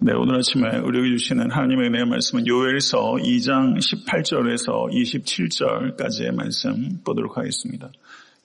네, 오늘 아침에 우리에게 주시는 하나님의 은혜의 말씀은 요엘서 2장 18절에서 27절까지의 말씀 보도록 하겠습니다.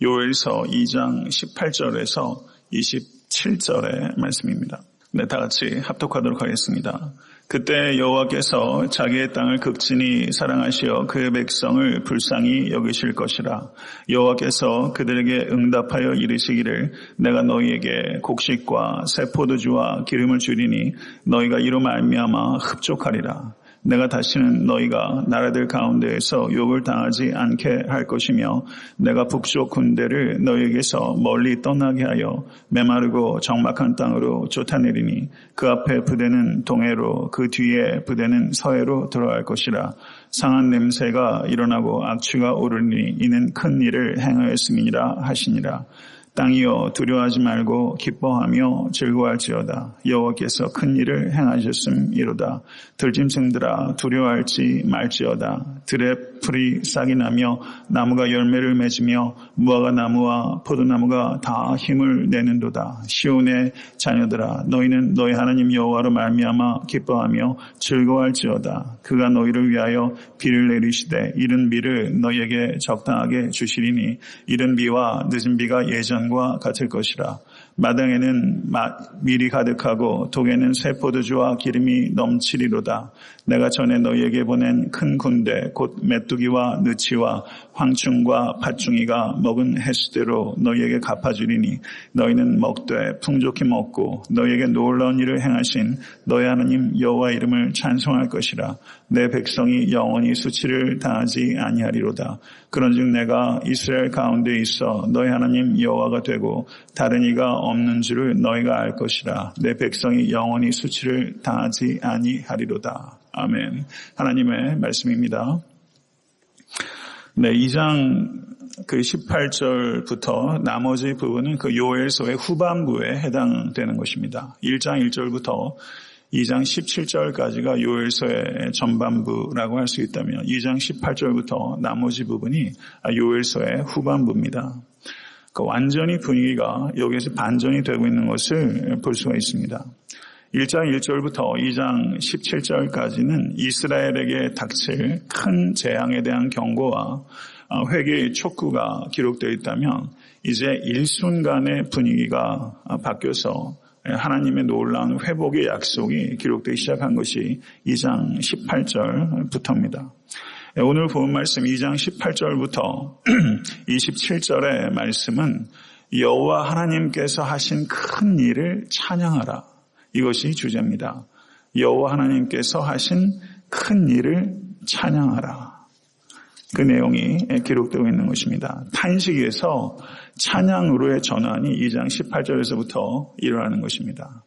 요엘서 2장 18절에서 27절의 말씀입니다. 네, 다 같이 합독하도록 하겠습니다. 그때 여호와께서 자기의 땅을 극진히 사랑하시어 그의 백성을 불쌍히 여기실 것이라. 여호와께서 그들에게 응답하여 이르시기를 내가 너희에게 곡식과 새 포도주와 기름을 주리니 너희가 이로 말미암아 흡족하리라. 내가 다시는 너희가 나라들 가운데에서 욕을 당하지 않게 할 것이며 내가 북쪽 군대를 너희에게서 멀리 떠나게 하여 메마르고 적막한 땅으로 쫓아내리니 그 앞에 부대는 동해로 그 뒤에 부대는 서해로 들어갈 것이라. 상한 냄새가 일어나고 악취가 오르니 이는 큰 일을 행하였음이니라 하시니라. 땅이여 두려워하지 말고 기뻐하며 즐거워할지어다. 여호와께서 큰 일을 행하셨음이로다. 들짐승들아 두려워할지 말지어다. 들의 풀이 싹이 나며 나무가 열매를 맺으며 무화과 나무와 포도나무가 다 힘을 내는도다. 시온의 자녀들아 너희는 너희 하나님 여호와로 말미암아 기뻐하며 즐거워할지어다. 그가 너희를 위하여 비를 내리시되 이른 비를 너희에게 적당하게 주시리니 이른 비와 늦은 비가 예전 과 같을 것이라. 마당에는 밀이 가득하고 독에는 새 포도주와 기름이 넘치리로다. 내가 전에 너희에게 보낸 큰 군대 곧 메뚜기와 느치와 황충과 팥중이가 먹은 횟수대로 너희에게 갚아주리니 너희는 먹되 풍족히 먹고 너희에게 놀라운 일을 행하신 너희 하나님 여호와 이름을 찬송할 것이라. 내 백성이 영원히 수치를 당하지 아니하리로다. 그런즉 내가 이스라엘 가운데 있어 너희 하나님 여호와가 되고 다른 이가 없는 줄을 너희가 알 것이라. 내 백성이 영원히 수치를 당하지 아니하리로다. 아멘. 하나님의 말씀입니다. 네, 2장 18절부터 나머지 부분은 그 요엘서의 후반부에 해당되는 것입니다. 1장 1절부터 2장 17절까지가 요엘서의 전반부라고 할 수 있다면 2장 18절부터 나머지 부분이 요엘서의 후반부입니다. 완전히 분위기가 여기에서 반전이 되고 있는 것을 볼 수가 있습니다. 1장 1절부터 2장 17절까지는 이스라엘에게 닥칠 큰 재앙에 대한 경고와 회개의 촉구가 기록되어 있다면 이제 일순간의 분위기가 바뀌어서 하나님의 놀라운 회복의 약속이 기록되기 시작한 것이 2장 18절부터입니다. 오늘 본 말씀 2장 18절부터 27절의 말씀은 여호와 하나님께서 하신 큰 일을 찬양하라. 이것이 주제입니다. 여호와 하나님께서 하신 큰 일을 찬양하라. 그 내용이 기록되고 있는 것입니다. 탄식에서 찬양으로의 전환이 2장 18절에서부터 일어나는 것입니다.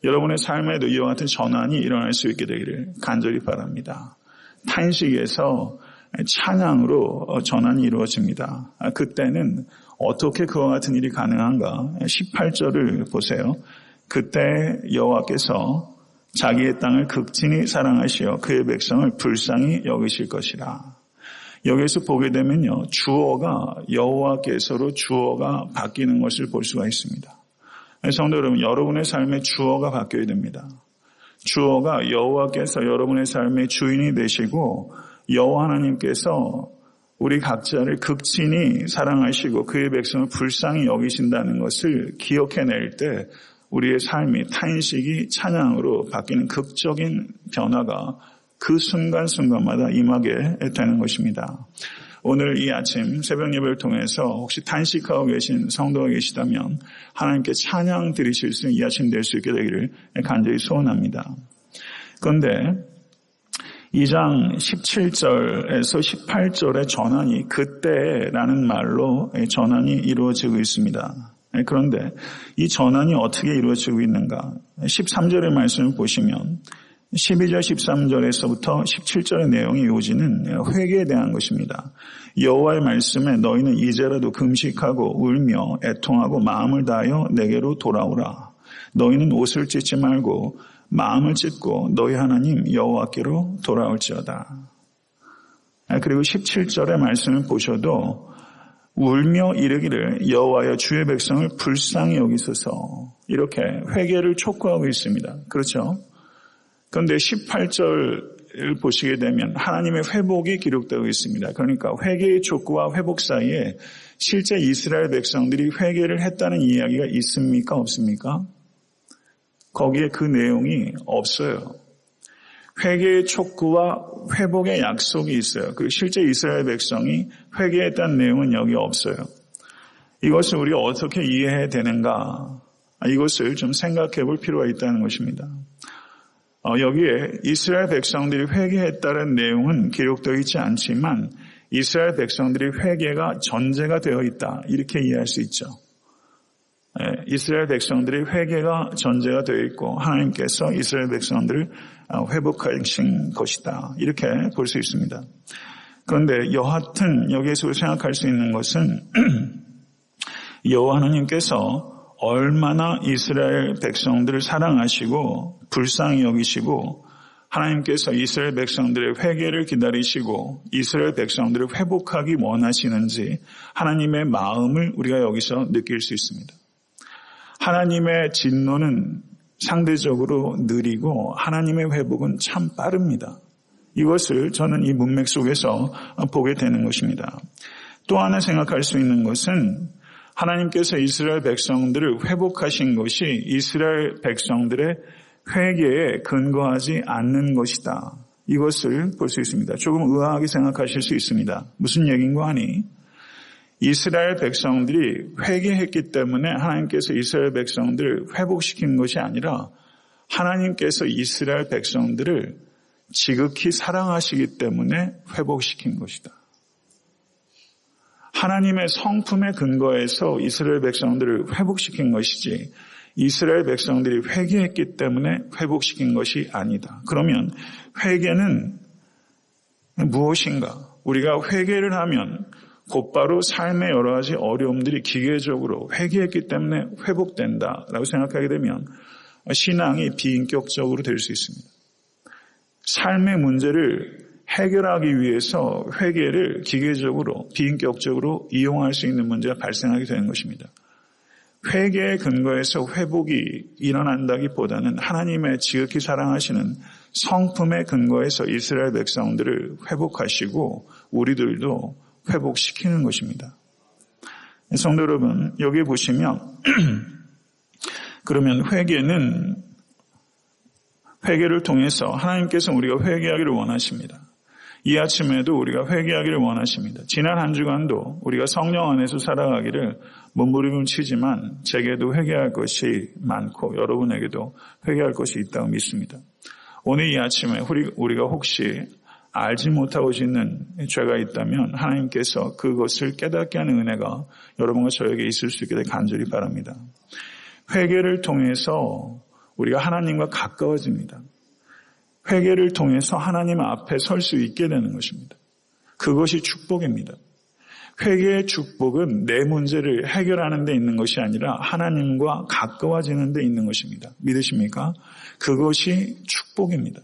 여러분의 삶에도 이와 같은 전환이 일어날 수 있게 되기를 간절히 바랍니다. 탄식에서 찬양으로 전환이 이루어집니다. 그때는 어떻게 그와 같은 일이 가능한가? 18절을 보세요. 그때 여호와께서 자기의 땅을 극진히 사랑하시어 그의 백성을 불쌍히 여기실 것이라. 여기에서 보게 되면요, 주어가 여호와께서로 주어가 바뀌는 것을 볼 수가 있습니다. 성도 여러분, 여러분의 삶의 주어가 바뀌어야 됩니다. 주어가 여호와께서 여러분의 삶의 주인이 되시고 여호와 하나님께서 우리 각자를 극진히 사랑하시고 그의 백성을 불쌍히 여기신다는 것을 기억해낼 때 우리의 삶이 탄식이 찬양으로 바뀌는 극적인 변화가 그 순간순간마다 임하게 되는 것입니다. 오늘 이 아침 새벽 예배를 통해서 혹시 탄식하고 계신 성도가 계시다면 하나님께 찬양 드리실 수 있는 이 아침 될 수 있게 되기를 간절히 소원합니다. 그런데 2장 17절에서 18절의 전환이 그때라는 말로 전환이 이루어지고 있습니다. 그런데 이 전환이 어떻게 이루어지고 있는가? 13절의 말씀을 보시면 12절, 13절에서부터 17절의 내용이 이어지는 회개에 대한 것입니다. 여호와의 말씀에 너희는 이제라도 금식하고 울며 애통하고 마음을 다하여 내게로 돌아오라. 너희는 옷을 찢지 말고 마음을 찢고 너희 하나님 여호와께로 돌아올지어다. 그리고 17절의 말씀을 보셔도 울며 이르기를 여호와여 주의 백성을 불쌍히 여기소서 이렇게 회개를 촉구하고 있습니다. 그렇죠? 그런데 18절을 보시게 되면 하나님의 회복이 기록되고 있습니다. 그러니까 회개의 촉구와 회복 사이에 실제 이스라엘 백성들이 회개를 했다는 이야기가 있습니까? 없습니까? 거기에 그 내용이 없어요. 회개의 촉구와 회복의 약속이 있어요. 그리고 실제 이스라엘 백성이 회개했다는 내용은 여기 없어요. 이것을 우리가 어떻게 이해해야 되는가? 이것을 좀 생각해 볼 필요가 있다는 것입니다. 여기에 이스라엘 백성들이 회개했다는 내용은 기록되어 있지 않지만 이스라엘 백성들이 회개가 전제가 되어 있다. 이렇게 이해할 수 있죠. 이스라엘 백성들의 회개가 전제가 되어 있고 하나님께서 이스라엘 백성들을 회복하신 것이다. 이렇게 볼 수 있습니다. 그런데 여하튼 여기에서 생각할 수 있는 것은 여호와 하나님께서 얼마나 이스라엘 백성들을 사랑하시고 불쌍히 여기시고 하나님께서 이스라엘 백성들의 회개를 기다리시고 이스라엘 백성들을 회복하기 원하시는지 하나님의 마음을 우리가 여기서 느낄 수 있습니다. 하나님의 진노는 상대적으로 느리고 하나님의 회복은 참 빠릅니다. 이것을 저는 이 문맥 속에서 보게 되는 것입니다. 또 하나 생각할 수 있는 것은 하나님께서 이스라엘 백성들을 회복하신 것이 이스라엘 백성들의 회개에 근거하지 않는 것이다. 이것을 볼 수 있습니다. 조금 의아하게 생각하실 수 있습니다. 무슨 얘기인가 하니 이스라엘 백성들이 회개했기 때문에 하나님께서 이스라엘 백성들을 회복시킨 것이 아니라 하나님께서 이스라엘 백성들을 지극히 사랑하시기 때문에 회복시킨 것이다. 하나님의 성품에 근거해서 이스라엘 백성들을 회복시킨 것이지 이스라엘 백성들이 회개했기 때문에 회복시킨 것이 아니다. 그러면 회개는 무엇인가? 우리가 회개를 하면 곧바로 삶의 여러 가지 어려움들이 기계적으로 회개했기 때문에 회복된다라고 생각하게 되면 신앙이 비인격적으로 될 수 있습니다. 삶의 문제를 해결하기 위해서 회개를 기계적으로 비인격적으로 이용할 수 있는 문제가 발생하게 되는 것입니다. 회개의 근거에서 회복이 일어난다기보다는 하나님의 지극히 사랑하시는 성품의 근거에서 이스라엘 백성들을 회복하시고 우리들도 회복시키는 것입니다. 성도 여러분, 여기 보시면 그러면 회개를 통해서 하나님께서 우리가 회개하기를 원하십니다. 이 아침에도 우리가 회개하기를 원하십니다. 지난 한 주간도 우리가 성령 안에서 살아가기를 몸부림치지만 제게도 회개할 것이 많고 여러분에게도 회개할 것이 있다고 믿습니다. 오늘 이 아침에 우리가 혹시 알지 못하고 짓는 죄가 있다면 하나님께서 그것을 깨닫게 하는 은혜가 여러분과 저에게 있을 수 있게 되길 간절히 바랍니다. 회개를 통해서 우리가 하나님과 가까워집니다. 회개를 통해서 하나님 앞에 설 수 있게 되는 것입니다. 그것이 축복입니다. 회개의 축복은 내 문제를 해결하는 데 있는 것이 아니라 하나님과 가까워지는 데 있는 것입니다. 믿으십니까? 그것이 축복입니다.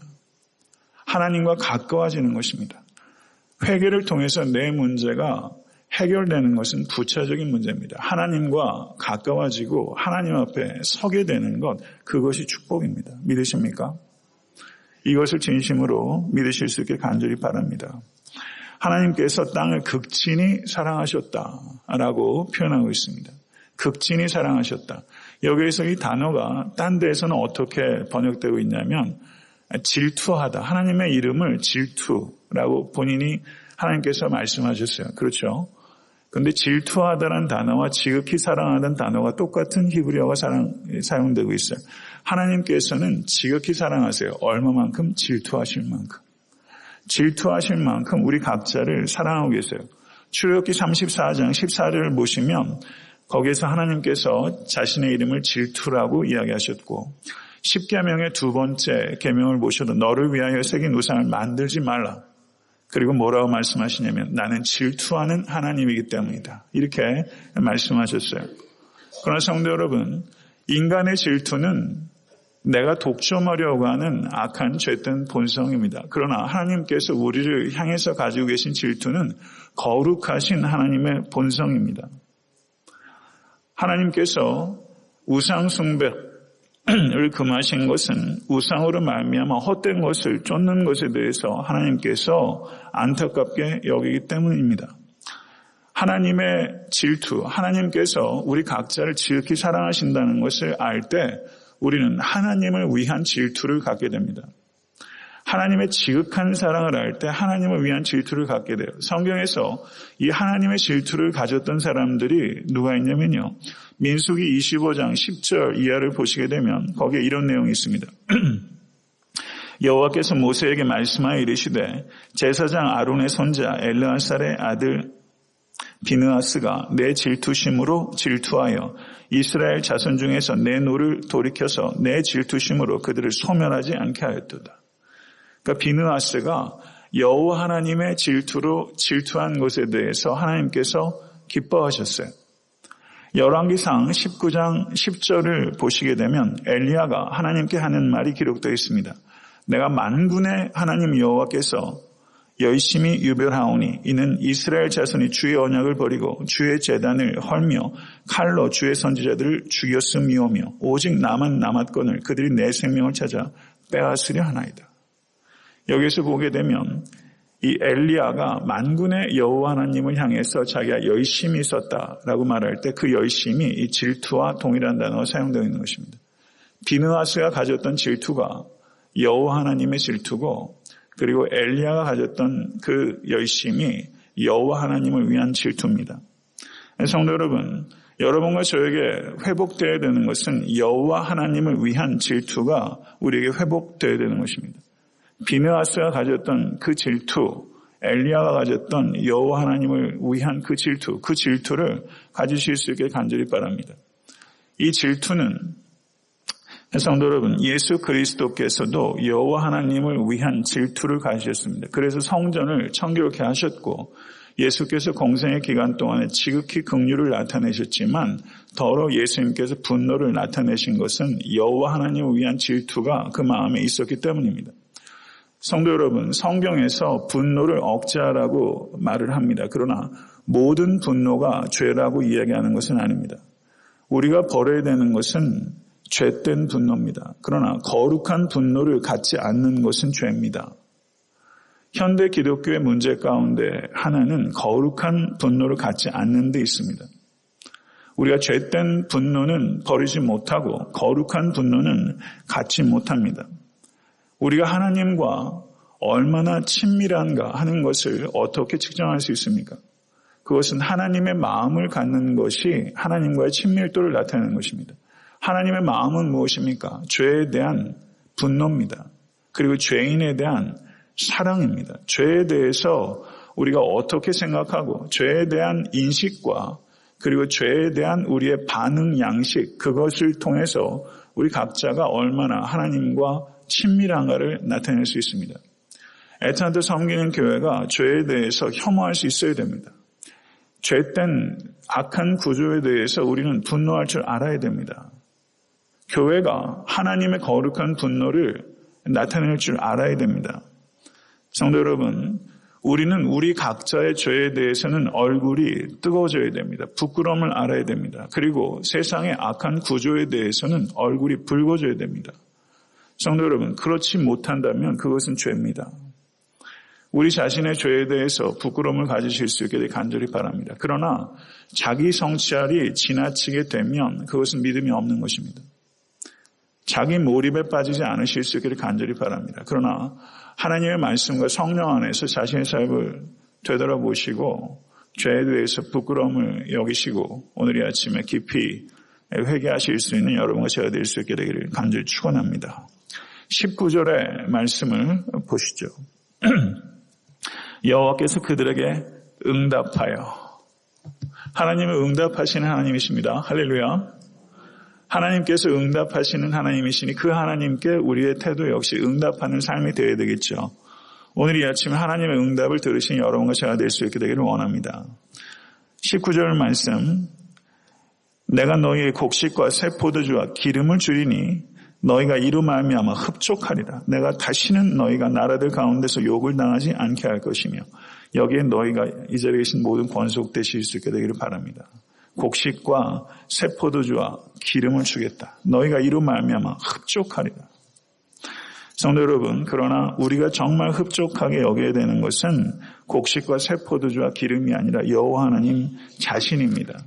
하나님과 가까워지는 것입니다. 회개를 통해서 내 문제가 해결되는 것은 부차적인 문제입니다. 하나님과 가까워지고 하나님 앞에 서게 되는 것, 그것이 축복입니다. 믿으십니까? 이것을 진심으로 믿으실 수 있게 간절히 바랍니다. 하나님께서 땅을 극진히 사랑하셨다라고 표현하고 있습니다. 극진히 사랑하셨다. 여기에서 이 단어가 딴 데에서는 어떻게 번역되고 있냐면 질투하다. 하나님의 이름을 질투라고 본인이 하나님께서 말씀하셨어요. 그렇죠? 그런데 질투하다는 단어와 지극히 사랑하다는 단어가 똑같은 히브리어가 사용되고 있어요. 하나님께서는 지극히 사랑하세요. 얼마만큼? 질투하실 만큼. 질투하실 만큼 우리 각자를 사랑하고 계세요. 출애굽기 34장 14절을 보시면 거기에서 하나님께서 자신의 이름을 질투라고 이야기하셨고 10계명의 두 번째 계명을 보셔도 너를 위하여 새긴 우상을 만들지 말라. 그리고 뭐라고 말씀하시냐면 나는 질투하는 하나님이기 때문이다. 이렇게 말씀하셨어요. 그러나 성도 여러분, 인간의 질투는 내가 독점하려고 하는 악한 죄된 본성입니다. 그러나 하나님께서 우리를 향해서 가지고 계신 질투는 거룩하신 하나님의 본성입니다. 하나님께서 우상 숭배, 을 금하신 것은 우상으로 말미암아 헛된 것을 쫓는 것에 대해서 하나님께서 안타깝게 여기기 때문입니다. 하나님의 질투, 하나님께서 우리 각자를 지극히 사랑하신다는 것을 알 때 우리는 하나님을 위한 질투를 갖게 됩니다. 하나님의 지극한 사랑을 알 때 하나님을 위한 질투를 갖게 돼요. 성경에서 이 하나님의 질투를 가졌던 사람들이 누가 있냐면요. 민수기 25장 10절 이하를 보시게 되면 거기에 이런 내용이 있습니다. 여호와께서 모세에게 말씀하여 이르시되 제사장 아론의 손자 엘르아살의 아들 비느하스가 내 질투심으로 질투하여 이스라엘 자손 중에서 내 노를 돌이켜서 내 질투심으로 그들을 소멸하지 않게 하였도다. 그러니까 비느하스가 여호와 하나님의 질투로 질투한 것에 대해서 하나님께서 기뻐하셨어요. 열왕기상 19장 10절을 보시게 되면 엘리야가 하나님께 하는 말이 기록되어 있습니다. 내가 만군의 하나님 여호와께서 열심히 유별하오니 이는 이스라엘 자손이 주의 언약을 버리고 주의 제단을 헐며 칼로 주의 선지자들을 죽였음이오며 오직 나만 남았거늘 그들이 내 생명을 찾아 빼앗으려 하나이다. 여기서 보게 되면 이 엘리야가 만군의 여호와 하나님을 향해서 자기가 열심히 썼다라고 말할 때 그 열심이 이 질투와 동일한 단어가 사용되어 있는 것입니다. 비느하스가 가졌던 질투가 여호와 하나님의 질투고 그리고 엘리야가 가졌던 그 열심이 여호와 하나님을 위한 질투입니다. 성도 여러분, 여러분과 저에게 회복되어야 되는 것은 여호와 하나님을 위한 질투가 우리에게 회복되어야 되는 것입니다. 비느하스가 가졌던 그 질투, 엘리야가 가졌던 여호와 하나님을 위한 그 질투를 가지실 수 있게 간절히 바랍니다. 이 질투는 성도 여러분, 예수 그리스도께서도 여호와 하나님을 위한 질투를 가지셨습니다. 그래서 성전을 청결케 하셨고 예수께서 공생의 기간 동안에 지극히 긍휼을 나타내셨지만 더러 예수님께서 분노를 나타내신 것은 여호와 하나님을 위한 질투가 그 마음에 있었기 때문입니다. 성도 여러분, 성경에서 분노를 억제하라고 말을 합니다. 그러나 모든 분노가 죄라고 이야기하는 것은 아닙니다. 우리가 버려야 되는 것은 죄된 분노입니다. 그러나 거룩한 분노를 갖지 않는 것은 죄입니다. 현대 기독교의 문제 가운데 하나는 거룩한 분노를 갖지 않는 데 있습니다. 우리가 죄된 분노는 버리지 못하고 거룩한 분노는 갖지 못합니다. 우리가 하나님과 얼마나 친밀한가 하는 것을 어떻게 측정할 수 있습니까? 그것은 하나님의 마음을 갖는 것이 하나님과의 친밀도를 나타내는 것입니다. 하나님의 마음은 무엇입니까? 죄에 대한 분노입니다. 그리고 죄인에 대한 사랑입니다. 죄에 대해서 우리가 어떻게 생각하고 죄에 대한 인식과 그리고 죄에 대한 우리의 반응 양식, 그것을 통해서 우리 각자가 얼마나 하나님과 친밀한가를 나타낼 수 있습니다. 애타한테 섬기는 교회가 죄에 대해서 혐오할 수 있어야 됩니다. 죄된 악한 구조에 대해서 우리는 분노할 줄 알아야 됩니다. 교회가 하나님의 거룩한 분노를 나타낼 줄 알아야 됩니다. 성도 여러분, 우리는 우리 각자의 죄에 대해서는 얼굴이 뜨거워져야 됩니다. 부끄러움을 알아야 됩니다. 그리고 세상의 악한 구조에 대해서는 얼굴이 붉어져야 됩니다. 성도 여러분, 그렇지 못한다면 그것은 죄입니다. 우리 자신의 죄에 대해서 부끄러움을 가지실 수 있게 간절히 바랍니다. 그러나 자기 성찰이 지나치게 되면 그것은 믿음이 없는 것입니다. 자기 몰입에 빠지지 않으실 수 있기를 간절히 바랍니다. 그러나 하나님의 말씀과 성령 안에서 자신의 삶을 되돌아보시고 죄에 대해서 부끄러움을 여기시고 오늘 이 아침에 깊이 회개하실 수 있는 여러분과 제가 될 수 있게 되기를 간절히 축원합니다. 19절의 말씀을 보시죠. 여호와께서 그들에게 응답하여. 하나님은 응답하시는 하나님이십니다. 할렐루야. 하나님께서 응답하시는 하나님이시니 그 하나님께 우리의 태도 역시 응답하는 삶이 되어야 되겠죠. 오늘 이 아침에 하나님의 응답을 들으신 여러분과 제가 될 수 있게 되기를 원합니다. 19절 말씀, 내가 너희의 곡식과 새 포도주와 기름을 주리니 너희가 이로 말미암아 흡족하리라. 내가 다시는 너희가 나라들 가운데서 욕을 당하지 않게 할 것이며 여기에 너희가 이 자리에 계신 모든 권속되실 수 있게 되기를 바랍니다. 곡식과 새 포도주와 기름을 주겠다. 너희가 이로 말미암아 흡족하리라. 성도 여러분, 그러나 우리가 정말 흡족하게 여겨야 되는 것은 곡식과 새 포도주와 기름이 아니라 여호와 하나님 자신입니다.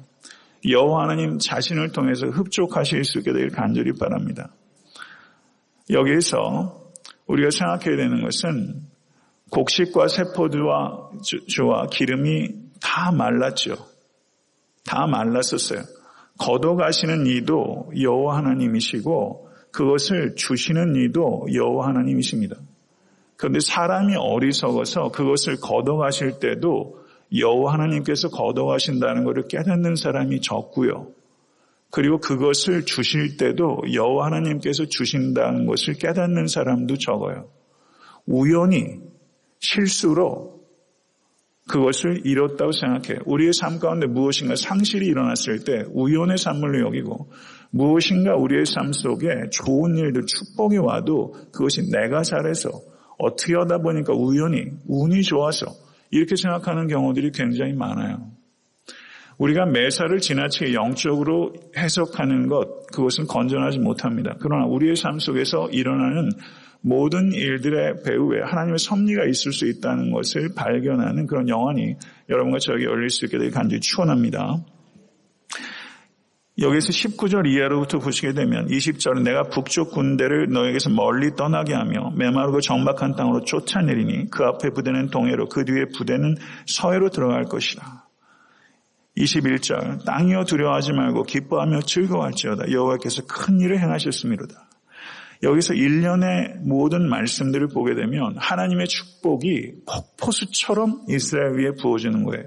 여호와 하나님 자신을 통해서 흡족하실 수 있게 되길 간절히 바랍니다. 여기에서 우리가 생각해야 되는 것은 곡식과 새 포도주와 기름이 다 말랐죠. 다 말랐었어요. 걷어가시는 이도 여호와 하나님이시고 그것을 주시는 이도 여호와 하나님이십니다. 그런데 사람이 어리석어서 그것을 걷어가실 때도 여호와 하나님께서 걷어가신다는 것을 깨닫는 사람이 적고요. 그리고 그것을 주실 때도 여호와 하나님께서 주신다는 것을 깨닫는 사람도 적어요. 우연히 실수로 그것을 잃었다고 생각해요. 우리의 삶 가운데 무엇인가 상실이 일어났을 때 우연의 산물로 여기고 무엇인가 우리의 삶 속에 좋은 일들, 축복이 와도 그것이 내가 잘해서 어떻게 하다 보니까 우연히, 운이 좋아서 이렇게 생각하는 경우들이 굉장히 많아요. 우리가 매사를 지나치게 영적으로 해석하는 것, 그것은 건전하지 못합니다. 그러나 우리의 삶 속에서 일어나는 모든 일들의 배후에 하나님의 섭리가 있을 수 있다는 것을 발견하는 그런 영안이 여러분과 저에게 열릴 수 있게 되길 간절히 축원합니다. 여기서 19절 이하로부터 보시게 되면 20절은 내가 북쪽 군대를 너에게서 멀리 떠나게 하며 메마르고 정박한 땅으로 쫓아내리니 그 앞에 부대는 동해로 그 뒤에 부대는 서해로 들어갈 것이라. 21절 땅이여 두려워하지 말고 기뻐하며 즐거워할지어다. 여호와께서 큰 일을 행하셨음이로다. 여기서 일련의 모든 말씀들을 보게 되면 하나님의 축복이 폭포수처럼 이스라엘 위에 부어지는 거예요.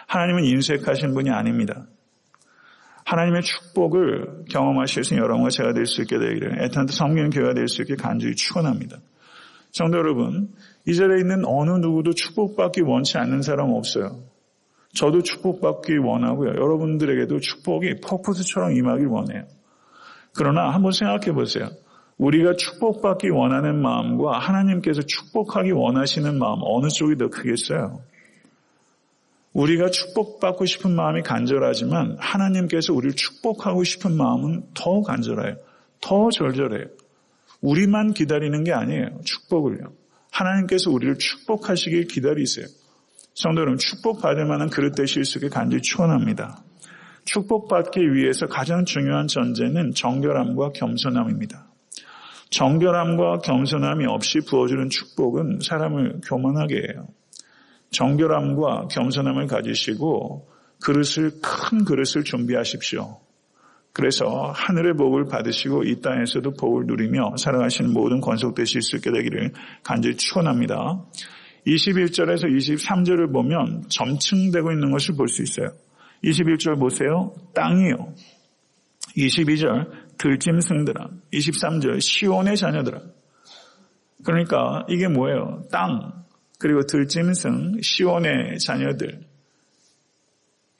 하나님은 인색하신 분이 아닙니다. 하나님의 축복을 경험하실 수 있는 여러분과 제가 될 수 있게 되기를 애타한테 섬기는 교회가 될 수 있게 간절히 축원합니다. 성도 여러분, 이 자리에 있는 어느 누구도 축복받기 원치 않는 사람 없어요. 저도 축복받기 원하고요. 여러분들에게도 축복이 폭포수처럼 임하길 원해요. 그러나 한번 생각해 보세요. 우리가 축복받기 원하는 마음과 하나님께서 축복하기 원하시는 마음 어느 쪽이 더 크겠어요? 우리가 축복받고 싶은 마음이 간절하지만 하나님께서 우리를 축복하고 싶은 마음은 더 간절해요. 더 절절해요. 우리만 기다리는 게 아니에요. 축복을요. 하나님께서 우리를 축복하시길 기다리세요. 성도 여러분, 축복받을 만한 그릇 되실 수 있게 간절히 축원합니다. 축복받기 위해서 가장 중요한 전제는 정결함과 겸손함입니다. 정결함과 겸손함이 없이 부어주는 축복은 사람을 교만하게 해요. 정결함과 겸손함을 가지시고 큰 그릇을 준비하십시오. 그래서 하늘의 복을 받으시고 이 땅에서도 복을 누리며 살아가시는 모든 권속되실 수 있게 되기를 간절히 축원합니다. 21절에서 23절을 보면 점층되고 있는 것을 볼 수 있어요. 21절 보세요. 땅이요. 22절 들짐승들아. 23절 시온의 자녀들아. 그러니까 이게 뭐예요? 땅, 그리고 들짐승, 시온의 자녀들.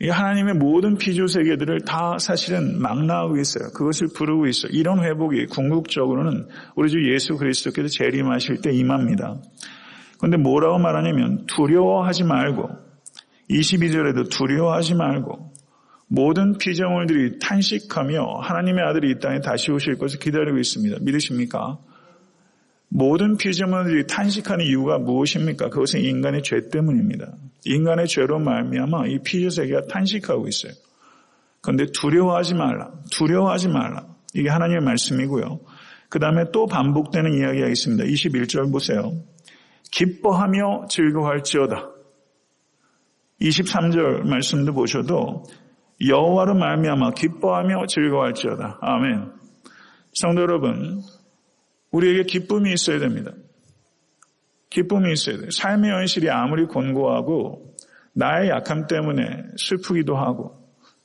이 하나님의 모든 피조세계들을 다 사실은 망라하고 있어요. 그것을 부르고 있어요. 이런 회복이 궁극적으로는 우리 주 예수 그리스도께서 재림하실 때 임합니다. 그런데 뭐라고 말하냐면 두려워하지 말고 22절에도 두려워하지 말고 모든 피조물들이 탄식하며 하나님의 아들이 이 땅에 다시 오실 것을 기다리고 있습니다. 믿으십니까? 모든 피조물들이 탄식하는 이유가 무엇입니까? 그것은 인간의 죄 때문입니다. 인간의 죄로 말미암아 이 피조세계가 탄식하고 있어요. 그런데 두려워하지 말라. 두려워하지 말라. 이게 하나님의 말씀이고요. 그 다음에 또 반복되는 이야기가 있습니다. 21절 보세요. 기뻐하며 즐거워할지어다. 23절 말씀도 보셔도 여호와로 말미암아 기뻐하며 즐거워할지어다. 아멘. 성도 여러분, 우리에게 기쁨이 있어야 됩니다. 기쁨이 있어야 돼요. 삶의 현실이 아무리 곤고하고 나의 약함 때문에 슬프기도 하고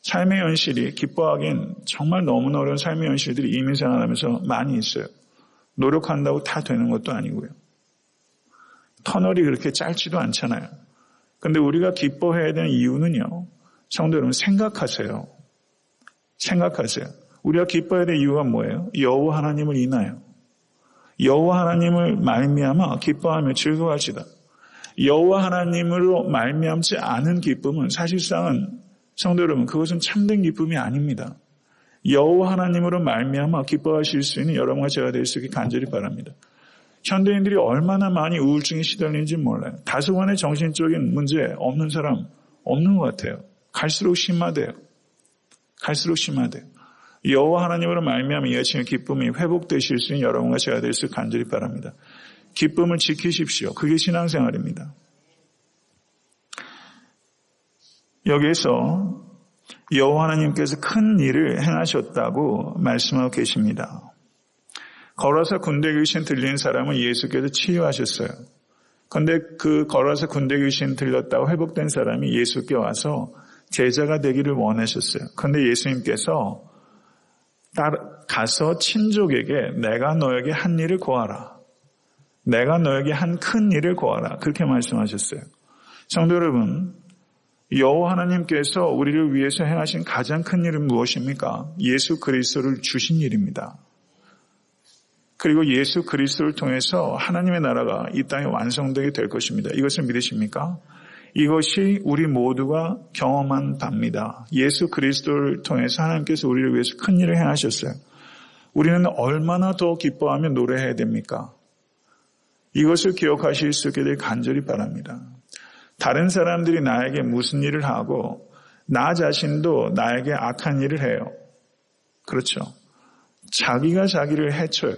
삶의 현실이 기뻐하기엔 정말 너무나 어려운 삶의 현실들이 이민생활하면서 많이 있어요. 노력한다고 다 되는 것도 아니고요. 터널이 그렇게 짧지도 않잖아요. 그런데 우리가 기뻐해야 되는 이유는요. 성도 여러분 생각하세요. 생각하세요. 우리가 기뻐해야 될 이유가 뭐예요? 여호와 하나님을 인하여. 여호와 하나님을 말미암아 기뻐하며 즐거워하시다. 여호와 하나님으로 말미암지 않은 기쁨은 사실상은 성도 여러분, 그것은 참된 기쁨이 아닙니다. 여호와 하나님으로 말미암아 기뻐하실 수 있는 여러분과 제가 될 수 있게 간절히 바랍니다. 현대인들이 얼마나 많이 우울증에 시달리는지 몰라요. 다소간의 정신적인 문제 없는 사람 없는 것 같아요. 갈수록 심하대요. 여호와 하나님으로 말미암아 이 아침에 기쁨이 회복되실 수 있는 여러분과 제가 될 수 있게 간절히 바랍니다. 기쁨을 지키십시오. 그게 신앙생활입니다. 여기에서 여호와 하나님께서 큰 일을 행하셨다고 말씀하고 계십니다. 걸어서 군대 귀신 들린 사람은 예수께서 치유하셨어요. 그런데 그 걸어서 군대 귀신 들렸다고 회복된 사람이 예수께 와서 제자가 되기를 원하셨어요. 그런데 예수님께서 가서 친족에게 내가 너에게 한 일을 고하라. 내가 너에게 한 큰 일을 고하라. 그렇게 말씀하셨어요. 성도 여러분, 여호와 하나님께서 우리를 위해서 행하신 가장 큰 일은 무엇입니까? 예수 그리스도를 주신 일입니다. 그리고 예수 그리스도를 통해서 하나님의 나라가 이 땅에 완성되게 될 것입니다. 이것을 믿으십니까? 이것이 우리 모두가 경험한 바입니다. 예수 그리스도를 통해서 하나님께서 우리를 위해서 큰 일을 행하셨어요. 우리는 얼마나 더 기뻐하며 노래해야 됩니까? 이것을 기억하실 수 있게 될 간절히 바랍니다. 다른 사람들이 나에게 무슨 일을 하고 나 자신도 나에게 악한 일을 해요. 그렇죠. 자기가 자기를 해쳐요.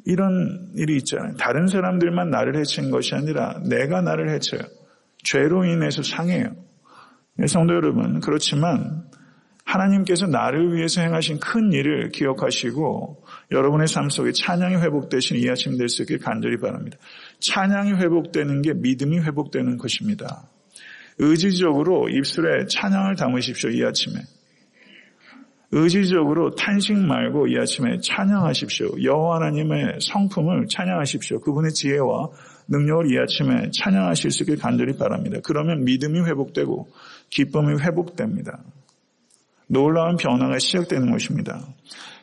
이런 일이 있잖아요. 다른 사람들만 나를 해친 것이 아니라 내가 나를 해쳐요. 죄로 인해서 상해요. 성도 여러분, 그렇지만 하나님께서 나를 위해서 행하신 큰 일을 기억하시고 여러분의 삶 속에 찬양이 회복되신 이 아침 될 수 있길 간절히 바랍니다. 찬양이 회복되는 게 믿음이 회복되는 것입니다. 의지적으로 입술에 찬양을 담으십시오. 이 아침에. 의지적으로 탄식 말고 이 아침에 찬양하십시오. 여호와 하나님의 성품을 찬양하십시오. 그분의 지혜와 능력을 이 아침에 찬양하실 수 있길 간절히 바랍니다. 그러면 믿음이 회복되고 기쁨이 회복됩니다. 놀라운 변화가 시작되는 것입니다.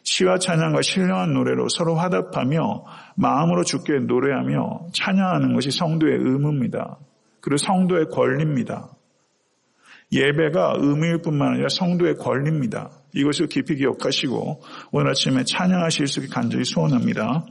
시와 찬양과 신령한 노래로 서로 화답하며 마음으로 주께 노래하며 찬양하는 것이 성도의 의무입니다. 그리고 성도의 권리입니다. 예배가 의무일 뿐만 아니라 성도의 권리입니다. 이것을 깊이 기억하시고 오늘 아침에 찬양하실 수 있게 간절히 소원합니다.